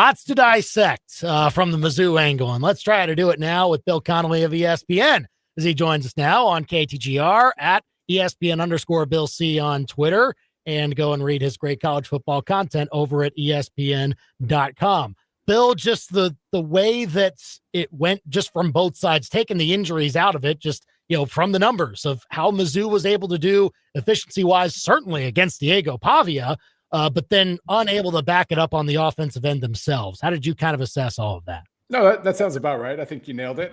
Lots to dissect from the Mizzou angle, and let's try to do it now with Bill Connelly of ESPN as he joins us now on KTGR at ESPN_Bill C on Twitter, and go and read his great college football content over at ESPN.com. Bill, just the way that it went just from both sides, taking the injuries out of it, just, from the numbers of how Mizzou was able to do efficiency-wise, certainly against Diego Pavia, but then unable to back it up on the offensive end themselves. How did you kind of assess all of that? No, that sounds about right. I think you nailed it.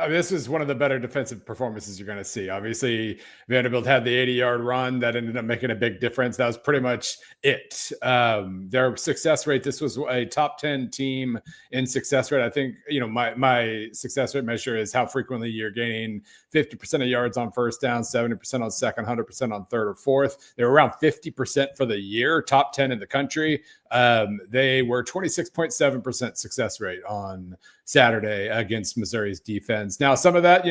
This is one of the better defensive performances you're going to see. Obviously, Vanderbilt had the 80-yard run that ended up making a big difference. That was pretty much it. Their success rate, this was a top 10 team in success rate. I think, my success rate measure is how frequently you're gaining 50% of yards on first down, 70% on second, 100% on third or fourth. They were around 50% for the year, top 10 in the country. They were 26.7% success rate on Saturday against Missouri's defense. Now, some of that,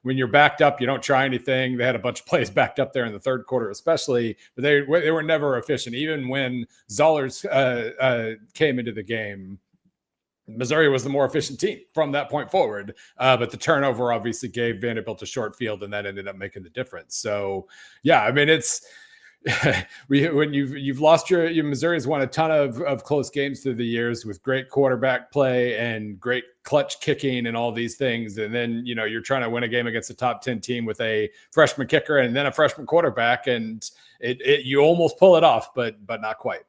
when you're backed up, you don't try anything. They had a bunch of plays backed up there in the third quarter, especially, but they were never efficient. Even when Zollers came into the game, Missouri was the more efficient team from that point forward. But the turnover obviously gave Vanderbilt a short field, and that ended up making the difference. So, yeah, I mean, it's when you've lost your Missouri's won a ton of close games through the years with great quarterback play and great clutch kicking and all these things, and then you're trying to win a game against a top 10 team with a freshman kicker and then a freshman quarterback, and you almost pull it off, but not quite.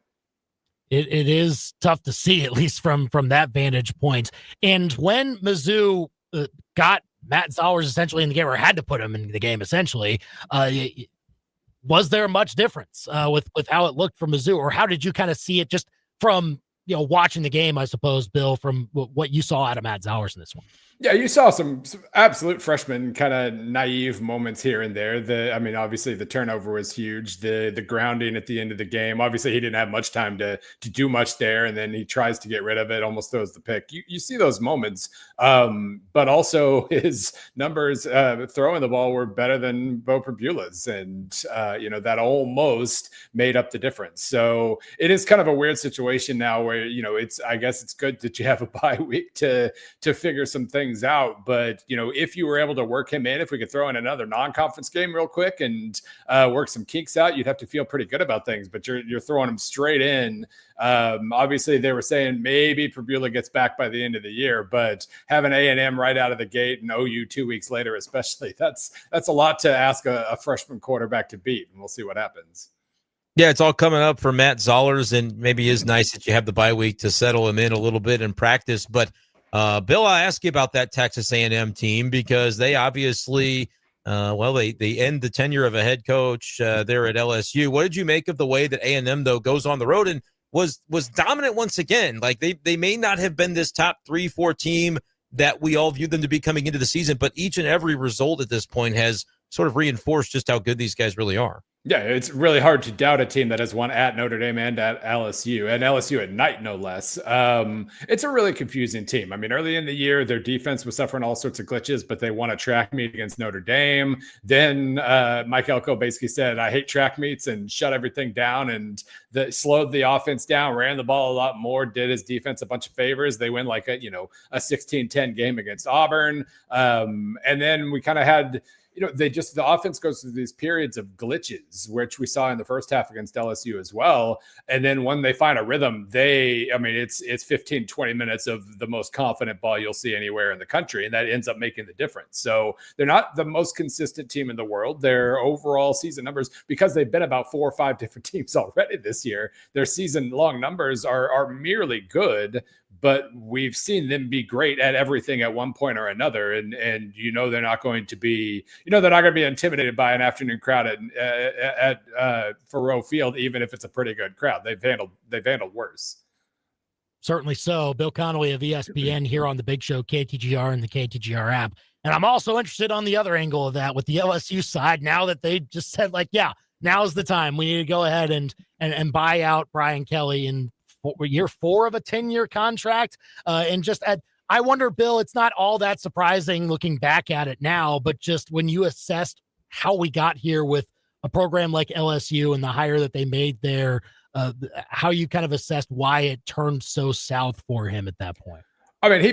It is tough to see, at least from that vantage point. And when Mizzou got Matt Zollers essentially in the game, or had to put him in the game essentially, was there much difference with how it looked from Mizzou, or how did you kind of see it just from watching the game, I suppose, Bill, from what you saw out of Matt Zollers in this one? Yeah, you saw some absolute freshman kind of naive moments here and there. Obviously the turnover was huge. The grounding at the end of the game. Obviously he didn't have much time to do much there, and then he tries to get rid of it, almost throws the pick. You see those moments, but also his numbers throwing the ball were better than Beau Pribula's, and that almost made up the difference. So it is kind of a weird situation now where I guess it's good that you have a bye week to figure some things out, but if you were able to work him in, if we could throw in another non-conference game real quick and work some kinks out, you'd have to feel pretty good about things. But you're throwing him straight in. Obviously, they were saying maybe Pribula gets back by the end of the year, but having A&M right out of the gate and OU 2 weeks later, especially, that's a lot to ask a freshman quarterback to beat, and we'll see what happens. Yeah, it's all coming up for Matt Zollers, and maybe it is nice that you have the bye week to settle him in a little bit in practice, but Bill, I ask you about that Texas A&M team because they obviously, they end the tenure of a head coach there at LSU. What did you make of the way that A&M, though, goes on the road and was dominant once again? Like they may not have been this top 3-4 team that we all viewed them to be coming into the season, but each and every result at this point has sort of reinforced just how good these guys really are. Yeah, it's really hard to doubt a team that has won at Notre Dame and at LSU, and LSU at night, no less. It's a really confusing team. I mean, early in the year, their defense was suffering all sorts of glitches, but they won a track meet against Notre Dame. Then Mike Elko basically said, I hate track meets, and shut everything down, and slowed the offense down, ran the ball a lot more, did his defense a bunch of favors. They win like a 16-10 game against Auburn. And then we kind of had the offense goes through these periods of glitches, which we saw in the first half against LSU as well. And then when they find a rhythm, it's 15, 20 minutes of the most confident ball you'll see anywhere in the country. And that ends up making the difference. So they're not the most consistent team in the world. Their overall season numbers, because they've been about 4 or 5 different teams already this year, their season long numbers are merely good. But we've seen them be great at everything at one point or another, and they're not going to be intimidated by an afternoon crowd at Faurot Field, even if it's a pretty good crowd. They've handled worse. Certainly so. Bill Connelly of ESPN here on the Big Show, KTGR and the KTGR app. And I'm also interested on the other angle of that with the LSU side. Now that they just said, now's the time. We need to go ahead and buy out Brian Kelly in year 4 of a 10-year contract. I wonder, Bill, it's not all that surprising looking back at it now, but just when you assessed how we got here with a program like LSU and the hire that they made there, how you kind of assessed why it turned so south for him at that point. I mean, he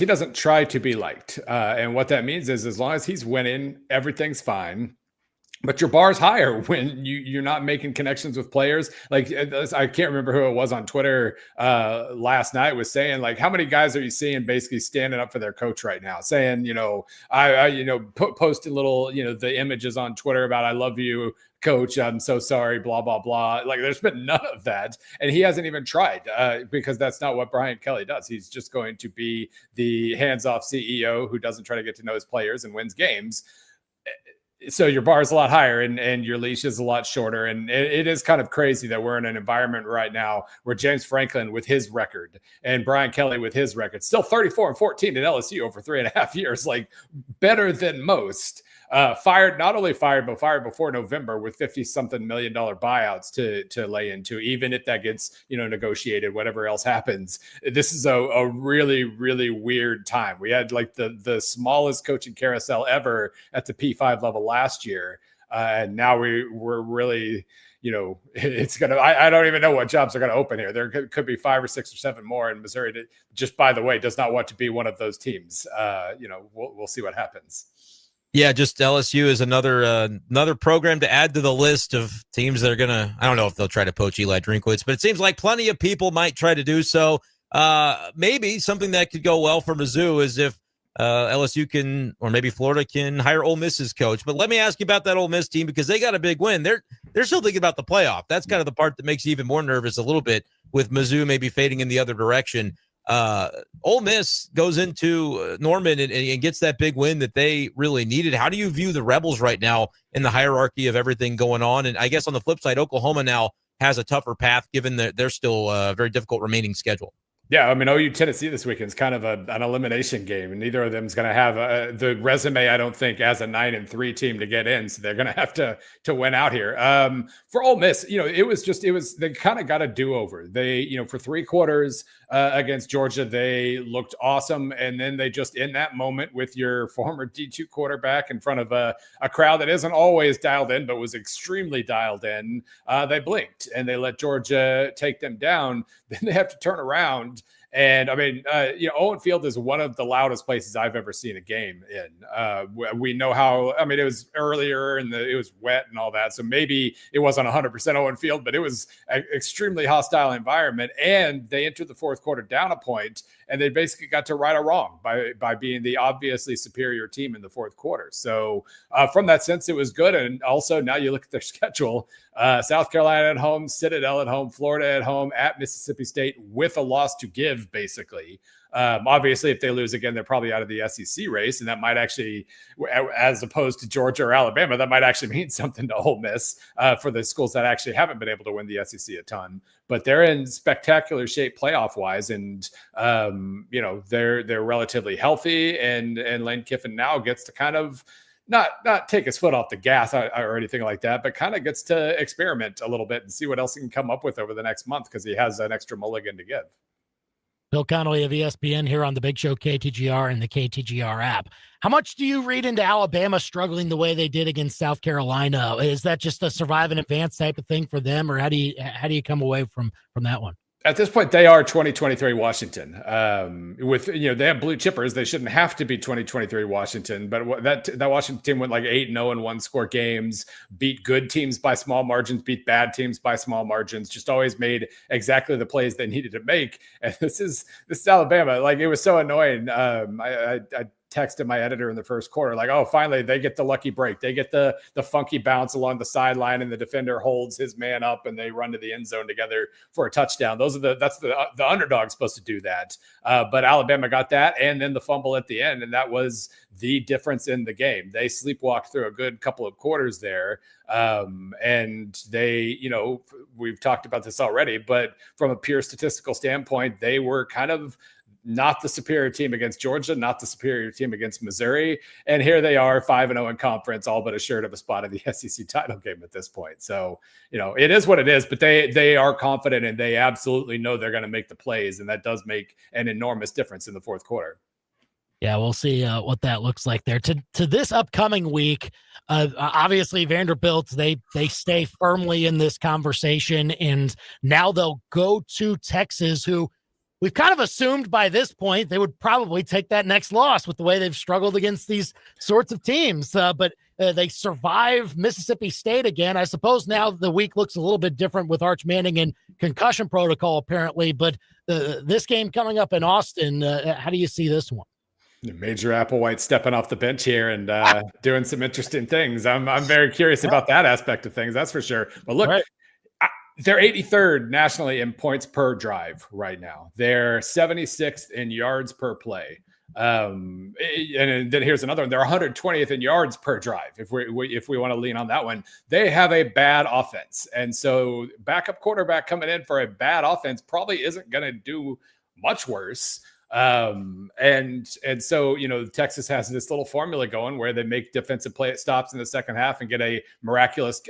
doesn't try to be liked. And what that means is as long as he's winning, everything's fine. But your bar's higher when you're not making connections with players. Like, I can't remember who it was on Twitter last night was saying, like, how many guys are you seeing basically standing up for their coach right now, saying, posting little, the images on Twitter about I love you, coach, I'm so sorry, blah, blah, blah. Like, there's been none of that. And he hasn't even tried because that's not what Brian Kelly does. He's just going to be the hands-off CEO who doesn't try to get to know his players and wins games. So your bar is a lot higher and your leash is a lot shorter. And it is kind of crazy that we're in an environment right now where James Franklin with his record and Brian Kelly with his record, still 34-14 at LSU over 3.5 years, like better than most. Fired before November with $50-something million buyouts to lay into, even if that gets, negotiated, whatever else happens. This is a really, really weird time. We had like the smallest coaching carousel ever at the P5 level last year. And now we're really, it's going to, I don't even know what jobs are going to open here. There could be 5 or 6 or 7 more, and Missouri, just by the way, does not want to be one of those teams. We'll see what happens. Yeah, just LSU is another program to add to the list of teams that are gonna. I don't know if they'll try to poach Eli Drinkwitz, but it seems like plenty of people might try to do so. Maybe something that could go well for Mizzou is if LSU can, or maybe Florida can hire Ole Miss's coach. But let me ask you about that Ole Miss team because they got a big win. They're still thinking about the playoff. That's kind of the part that makes you even more nervous a little bit with Mizzou maybe fading in the other direction. Ole Miss goes into Norman and gets that big win that they really needed. How do you view the Rebels right now in the hierarchy of everything going on? And I guess on the flip side, Oklahoma now has a tougher path given that they're still a very difficult remaining schedule. Yeah, I mean, OU Tennessee this weekend is kind of an elimination game, and neither of them is going to have the resume, I don't think, as a 9-3 team to get in. So they're going to have to win out here. For Ole Miss, they kind of got a do-over. They, for 3 quarters against Georgia, they looked awesome, and then they just in that moment with your former D2 quarterback in front of a crowd that isn't always dialed in, but was extremely dialed in, they blinked and they let Georgia take them down. Then they have to turn around. And I mean, Owen Field is one of the loudest places I've ever seen a game in. We know how, I mean, it was earlier and it was wet and all that. So maybe it wasn't 100% Owen Field, but it was an extremely hostile environment. And they entered the fourth quarter down a point, and they basically got to right a wrong by being the obviously superior team in the fourth quarter. So from that sense, it was good. And also now you look at their schedule, South Carolina at home, Citadel at home, Florida at home, at Mississippi State with a loss to give, basically. Obviously, if they lose again, they're probably out of the SEC race, and that might actually, as opposed to Georgia or Alabama, that might actually mean something to Ole Miss for the schools that actually haven't been able to win the SEC a ton. But they're in spectacular shape playoff-wise, and they're relatively healthy, and Lane Kiffin now gets to kind of not take his foot off the gas or anything like that, but kind of gets to experiment a little bit and see what else he can come up with over the next month because he has an extra mulligan to give. Bill Connelly of ESPN here on the Big Show KTGR and the KTGR app. How much do you read into Alabama struggling the way they did against South Carolina? Is that just a survive and advance type of thing for them, or how do you come away from that one? At this point, they are 2023 Washington. They have blue chippers. They shouldn't have to be 2023 Washington. But that Washington team went like 8-0 in 1-score games, beat good teams by small margins, beat bad teams by small margins. Just always made exactly the plays they needed to make. And this is Alabama. Like, it was so annoying. I texted my editor in the first quarter, like, oh, finally they get the lucky break. They get the funky bounce along the sideline, and the defender holds his man up, and they run to the end zone together for a touchdown. That's the underdog supposed to do that. But Alabama got that, and then the fumble at the end, and that was the difference in the game. They sleepwalked through a good couple of quarters there. And they, we've talked about this already, but from a pure statistical standpoint, they were kind of not the superior team against Georgia, not the superior team against Missouri. And here they are 5-0 in conference, all but assured of a spot in the SEC title game at this point. So, it is what it is, but they are confident, and they absolutely know they're going to make the plays. And that does make an enormous difference in the fourth quarter. Yeah, we'll see what that looks like there. To this upcoming week, obviously Vanderbilt, they stay firmly in this conversation, and now they'll go to Texas, who we've kind of assumed by this point they would probably take that next loss with the way they've struggled against these sorts of teams. But they survive Mississippi State again. I suppose now the week looks a little bit different with Arch Manning and concussion protocol, apparently. But this game coming up in Austin, how do you see this one? Major Applewhite stepping off the bench here and doing some interesting things. I'm very curious about that aspect of things. That's for sure. But look, right. They're 83rd nationally in points per drive right now. They're 76th in yards per play. And then here's another one. They're 120th in yards per drive. If we want to lean on that one, they have a bad offense, and so backup quarterback coming in for a bad offense probably isn't going to do much worse. And so, Texas has this little formula going where they make defensive play stops in the second half and get a miraculous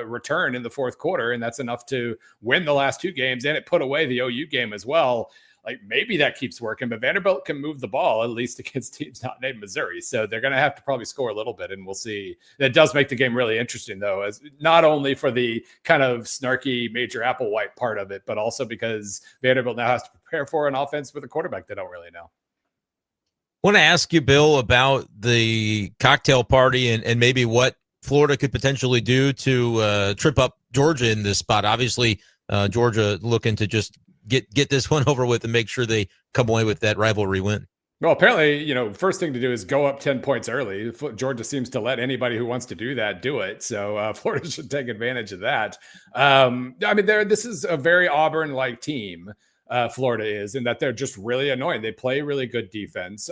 return in the fourth quarter. And that's enough to win the last two games. And it put away the OU game as well. Like maybe that keeps working, but Vanderbilt can move the ball at least against teams not named Missouri. So they're going to have to probably score a little bit, and we'll see. That does make the game really interesting, though, as not only for the kind of snarky Major Applewhite part of it, but also because Vanderbilt now has to prepare for an offense with a quarterback they don't really know. I want to ask you, Bill, about the cocktail party and maybe what Florida could potentially do to trip up Georgia in this spot. Obviously, Georgia looking to just get this one over with and make sure they come away with that rivalry win. Well, apparently, first thing to do is go up 10 points early. Georgia seems to let anybody who wants to do that do it. So Florida should take advantage of that. This is a very Auburn-like team. Florida is, in that they're just really annoying. They play really good defense.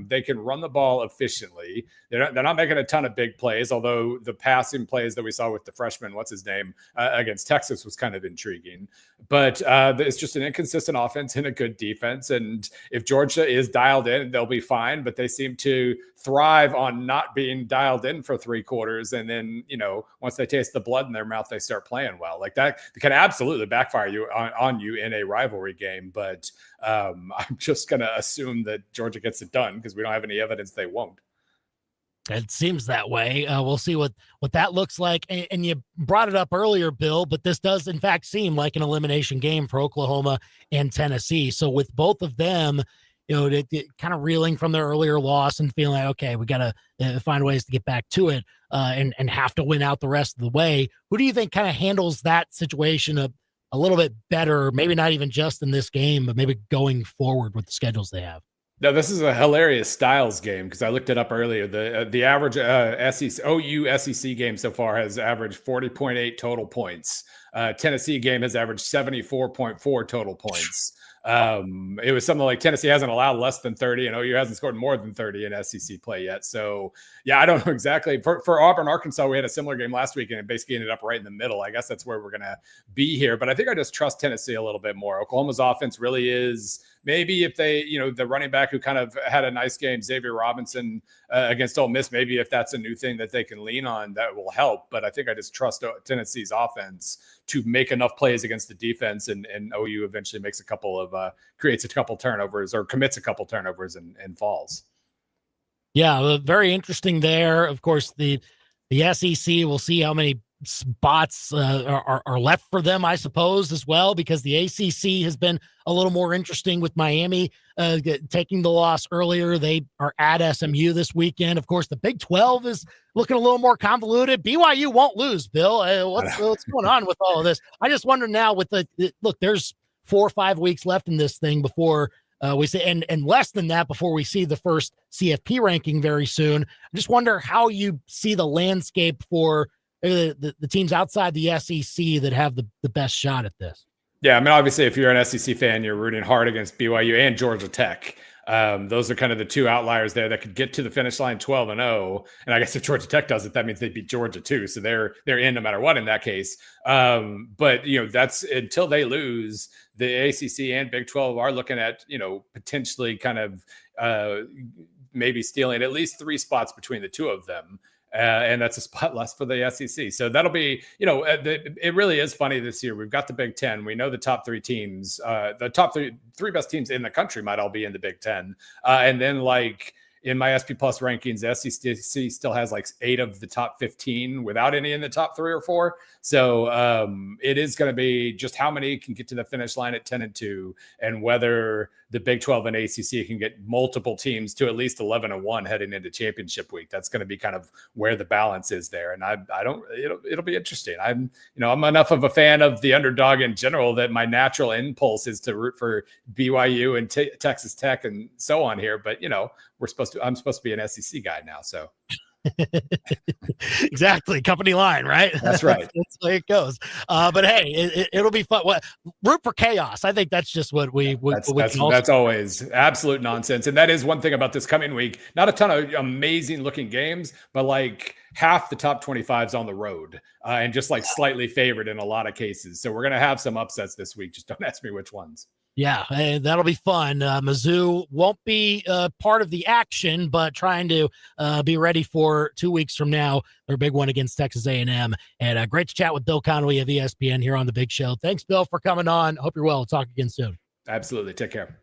They can run the ball efficiently. They're not making a ton of big plays, although the passing plays that we saw with the freshman, what's his name, against Texas was kind of intriguing. But it's just an inconsistent offense and a good defense. And if Georgia is dialed in, they'll be fine. But they seem to thrive on not being dialed in for three quarters. And then, once they taste the blood in their mouth, they start playing well. Like that can absolutely backfire on you in a rivalry game. But I'm just going to assume that Georgia gets it done because we don't have any evidence they won't. It seems that way. We'll see what that looks like. And you brought it up earlier, Bill, but this does, in fact, seem like an elimination game for Oklahoma and Tennessee. So with both of them, kind of reeling from their earlier loss and feeling like, okay, we got to find ways to get back to it and have to win out the rest of the way. Who do you think kind of handles that situation a little bit better, maybe not even just in this game, but maybe going forward with the schedules they have? No, this is a hilarious styles game because I looked it up earlier. The average OU SEC game so far has averaged 40.8 total points. Tennessee game has averaged 74.4 total points. It was something like Tennessee hasn't allowed less than 30 and OU hasn't scored more than 30 in SEC play yet. So yeah, I don't know exactly. For Auburn, Arkansas, we had a similar game last week and it basically ended up right in the middle. I guess that's where we're going to be here. But I think I just trust Tennessee a little bit more. Oklahoma's offense really is maybe if they, the running back who kind of had a nice game, Xavier Robinson against Ole Miss, maybe if that's a new thing that they can lean on, that will help. But I think I just trust Tennessee's offense to make enough plays against the defense, and OU eventually makes creates a couple turnovers or commits a couple turnovers and falls. Yeah, very interesting there. Of course, the SEC, we'll see how many spots are left for them, I suppose, as well, because the ACC has been a little more interesting with Miami taking the loss earlier. They are at SMU this weekend. Of course, the Big 12 is looking a little more convoluted. BYU won't lose, Bill. What's going on with all of this? I just wonder now with look, there's 4 or 5 weeks left in this thing before we see, and less than that before we see the first CFP ranking very soon. I just wonder how you see the landscape for the teams outside the SEC that have the best shot at this. Yeah, I mean, obviously, if you're an SEC fan, you're rooting hard against BYU and Georgia Tech. Those are kind of the two outliers there that could get to the finish line 12-0. And I guess if Georgia Tech does it, that means they beat Georgia too. So they're in no matter what in that case. But that's until they lose. The ACC and Big 12 are looking at potentially kind of maybe stealing at least 3 spots between the two of them. And that's a spot less for the SEC. So that'll be, it really is funny this year. We've got the Big Ten. We know the top 3 teams, the top three best teams in the country might all be in the Big Ten. And then in my SP Plus rankings, the SEC still has like 8 of the top 15 without any in the top 3 or 4. So it is going to be just how many can get to the finish line at 10-2, and whether the Big 12 and ACC can get multiple teams to at least 11-1 heading into championship week. That's going to be kind of where the balance is there. And it'll be interesting. I'm enough of a fan of the underdog in general that my natural impulse is to root for BYU and Texas Tech and so on here. But I'm supposed to be an SEC guy now. So exactly, company line, right? That's right. That's the way it goes. But hey, it'll be fun. Root for chaos. I think that's just what that's always absolute nonsense. And that is one thing about this coming week. Not a ton of amazing looking games, but like half the top 25's on the road and just like slightly favored in a lot of cases. So we're going to have some upsets this week. Just don't ask me which ones. Yeah, that'll be fun. Mizzou won't be part of the action, but trying to be ready for 2 weeks from now, their big one against Texas A&M. And great to chat with Bill Connelly of ESPN here on The Big Show. Thanks, Bill, for coming on. Hope you're well. We'll talk again soon. Absolutely. Take care.